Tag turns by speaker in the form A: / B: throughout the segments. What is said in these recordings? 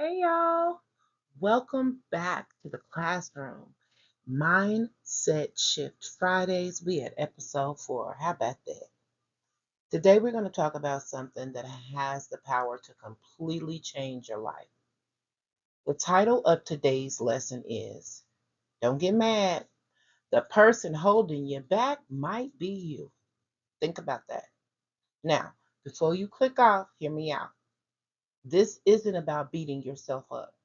A: Hey y'all, welcome back to the classroom. Mindset Shift Fridays. We at episode 4. How about that? Today we're going to talk about something that has the power to completely change your life. The title of today's lesson is Don't Get Mad. The person holding you back might be you. Think about that. Now, before you click off, hear me out. This isn't about beating yourself up.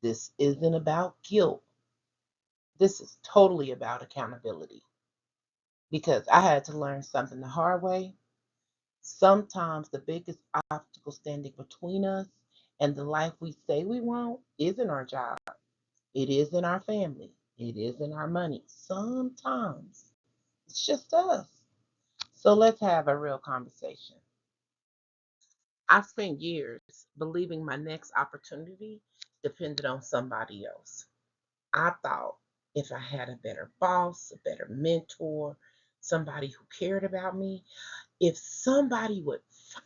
A: This isn't about guilt. This is totally about accountability because I had to learn something the hard way. Sometimes the biggest obstacle standing between us and the life we say we want isn't our job, it isn't our family, it isn't our money. Sometimes it's just us. So let's have a real conversation. I spent years believing my next opportunity depended on somebody else. I thought if I had a better boss, a better mentor, somebody who cared about me, if somebody would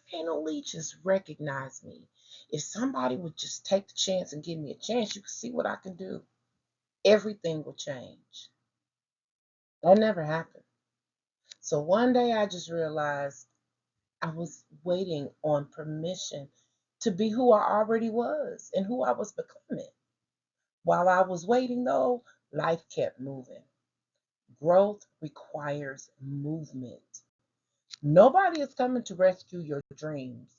A: finally just recognize me, if somebody would just take the chance and give me a chance, you can see what I can do. Everything will change. That never happened. So one day I just realized I was waiting on permission to be who I already was and who I was becoming. While I was waiting, though, life kept moving. Growth requires movement. Nobody is coming to rescue your dreams.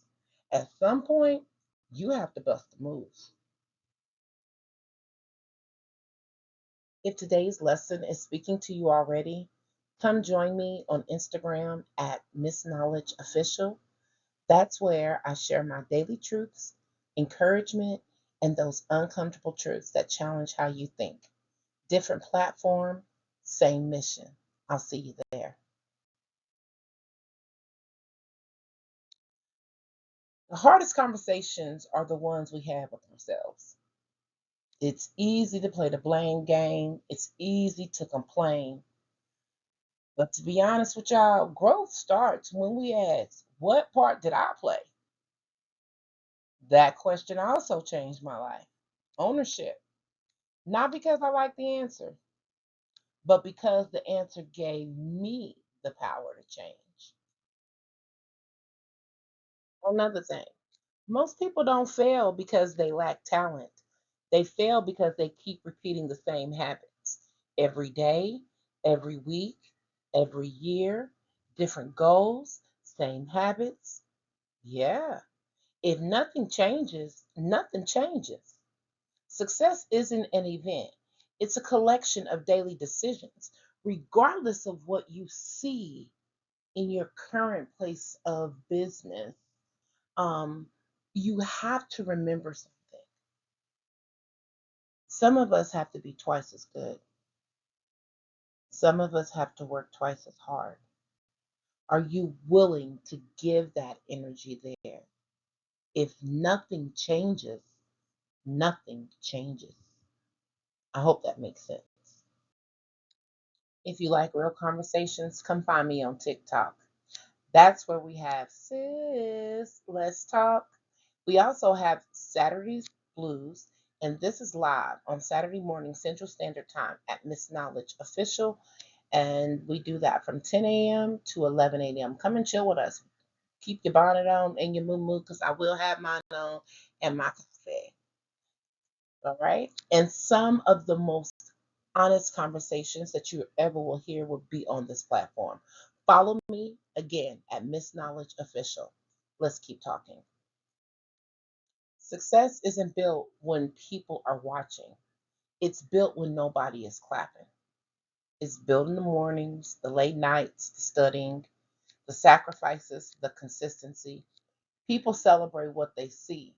A: At some point, you have to bust a move. If today's lesson is speaking to you already, come join me on Instagram at MsKnowledge Official. That's where I share my daily truths, encouragement, and those uncomfortable truths that challenge how you think. Different platform, same mission. I'll see you there. The hardest conversations are the ones we have with ourselves. It's easy to play the blame game. It's easy to complain. But to be honest with y'all, growth starts when we ask, what part did I play? That question also changed my life. Ownership. Not because I like the answer, but because the answer gave me the power to change. Another thing, most people don't fail because they lack talent. They fail because they keep repeating the same habits every day, every week, every year, different goals, same habits. Yeah. If nothing changes, nothing changes. Success isn't an event, it's a collection of daily decisions, regardless of what you see in your current place of business. Um, you have to remember something. Some of us have to be twice as good. Some of us have to work twice as hard. Are you willing to give that energy there? If nothing changes, nothing changes. I hope that makes sense. If you like real conversations, come find me on TikTok. That's where we have Sis, Let's Talk. We also have Saturday's Blues, and this is live on Saturday morning Central Standard Time at MsKnowledge Official. And we do that from 10 a.m. to 11 a.m. Come and chill with us. Keep your bonnet on and your moo because I will have mine on and my cafe. All right. And some of the most honest conversations that you ever will hear will be on this platform. Follow me again at MsKnowledge Official. Let's keep talking. Success isn't built when people are watching. It's built when nobody is clapping. It's built in the mornings, the late nights, the studying, the sacrifices, the consistency. People celebrate what they see.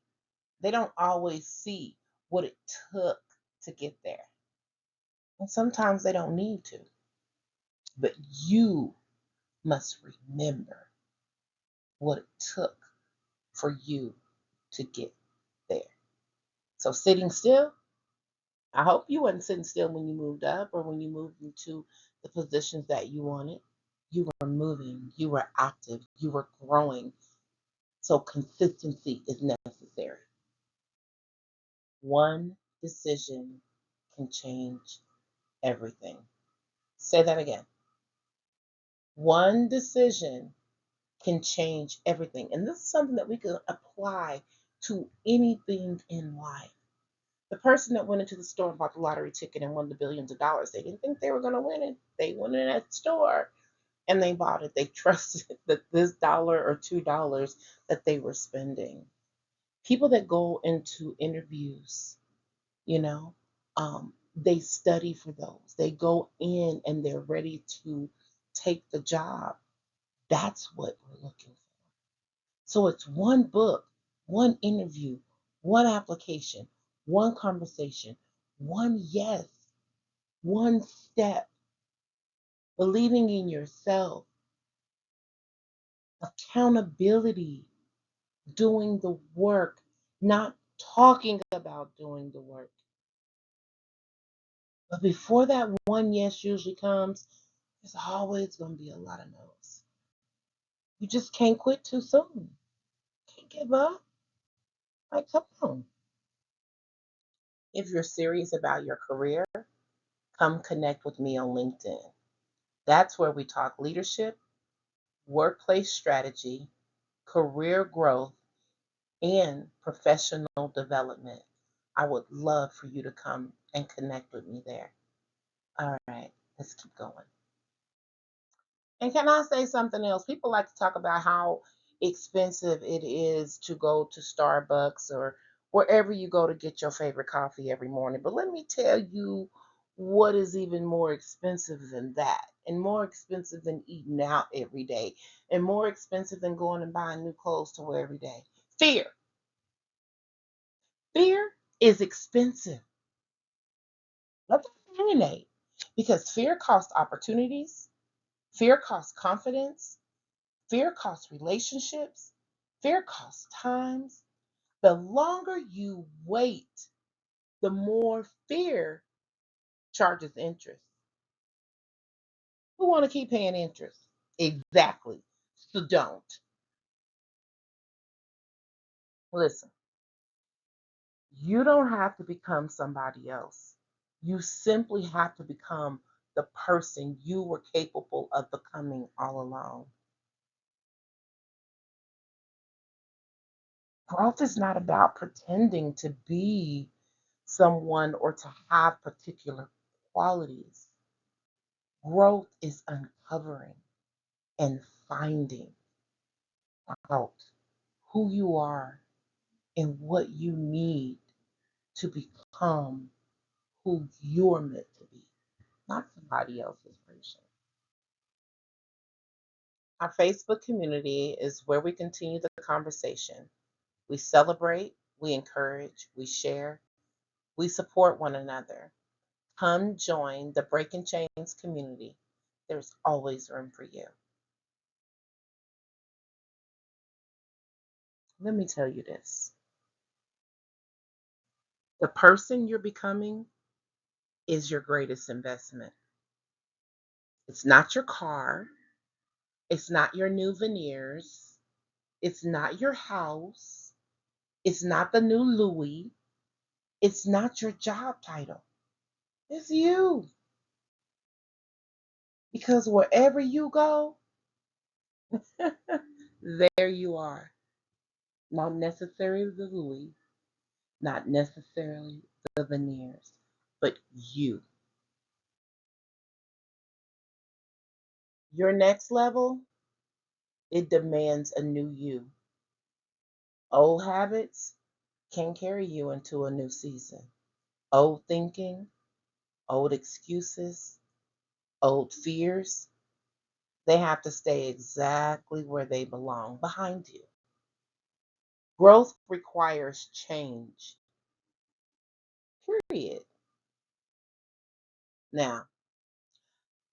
A: They don't always see what it took to get there. And sometimes they don't need to. But you must remember what it took for you to get there. So sitting still, I hope you weren't sitting still when you moved up or when you moved into the positions that you wanted. You were moving, you were active, you were growing. So consistency is necessary. One decision can change everything. Say that again. One decision can change everything. And this is something that we can apply to anything in life. The person that went into the store and bought the lottery ticket and won the billions of dollars, they didn't think they were going to win it. They went in that store and they bought it. They trusted that this dollar or $2 that they were spending. People that go into interviews, you know, they study for those. They go in and they're ready to take the job. That's what we're looking for. So it's one book, one interview, one application, one conversation, one yes, one step, believing in yourself, accountability, doing the work, not talking about doing the work. But before that one yes usually comes, there's always going to be a lot of no's. You just can't quit too soon. Can't give up. Like, come on. If you're serious about your career, come connect with me on LinkedIn. That's where we talk leadership, workplace strategy, career growth, and professional development. I would love for you to come and connect with me there. All right, let's keep going. And can I say something else? People like to talk about how expensive it is to go to Starbucks or wherever you go to get your favorite coffee every morning. But let me tell you what is even more expensive than that, and more expensive than eating out every day, and more expensive than going and buying new clothes to wear every day. Fear. Fear is expensive. Let that marinate. Because fear costs opportunities, fear costs confidence, fear costs relationships. Fear costs times. The longer you wait, the more fear charges interest. Who want to keep paying interest? Exactly. So don't. Listen, you don't have to become somebody else. You simply have to become the person you were capable of becoming all along. Growth is not about pretending to be someone or to have particular qualities. Growth is uncovering and finding out who you are and what you need to become who you're meant to be, not somebody else's version. Our Facebook community is where we continue the conversation. We celebrate, we encourage, we share, we support one another. Come join the Breaking Chains community. There's always room for you. Let me tell you this: the person you're becoming is your greatest investment. It's not your car, it's not your new veneers, it's not your house, it's not the new Louis, it's not your job title. It's you. Because wherever you go, there you are. Not necessarily the Louis, not necessarily the veneers, but you. Your next level, it demands a new you. Old habits can carry you into a new season. Old thinking, old excuses, old fears, they have to stay exactly where they belong, behind you. Growth requires change, period. Now,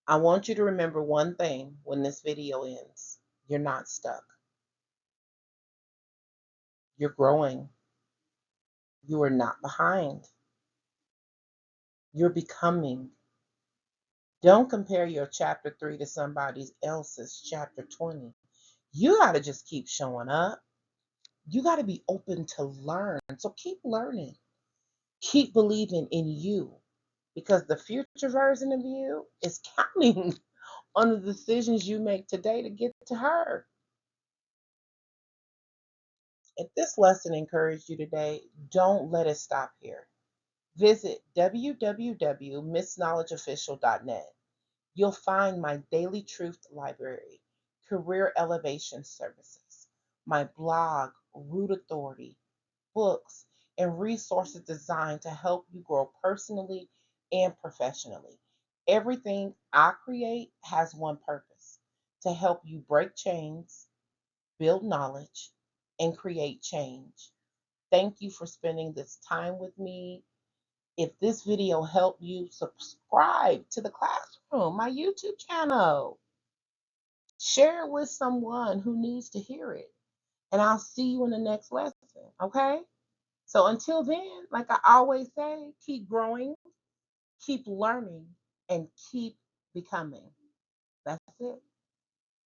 A: I want you to remember one thing when this video ends. You're not stuck. You're growing. You are not behind. You're becoming. Don't compare your chapter 3 to somebody else's chapter 20. You got to just keep showing up. You got to be open to learn. So keep learning. Keep believing in you because the future version of you is counting on the decisions you make today to get to her. If this lesson encouraged you today, don't let it stop here. Visit www.MsKnowledgeOfficial.net. You'll find my daily truth library, career elevation services, my blog, Root Authority, books, and resources designed to help you grow personally and professionally. Everything I create has one purpose: to help you break chains, build knowledge, and create change. Thank you for spending this time with me. If this video helped you, subscribe to the classroom, my YouTube channel. Share it with someone who needs to hear it. And I'll see you in the next lesson, okay? So until then, like I always say, keep growing, keep learning, and keep becoming. That's it.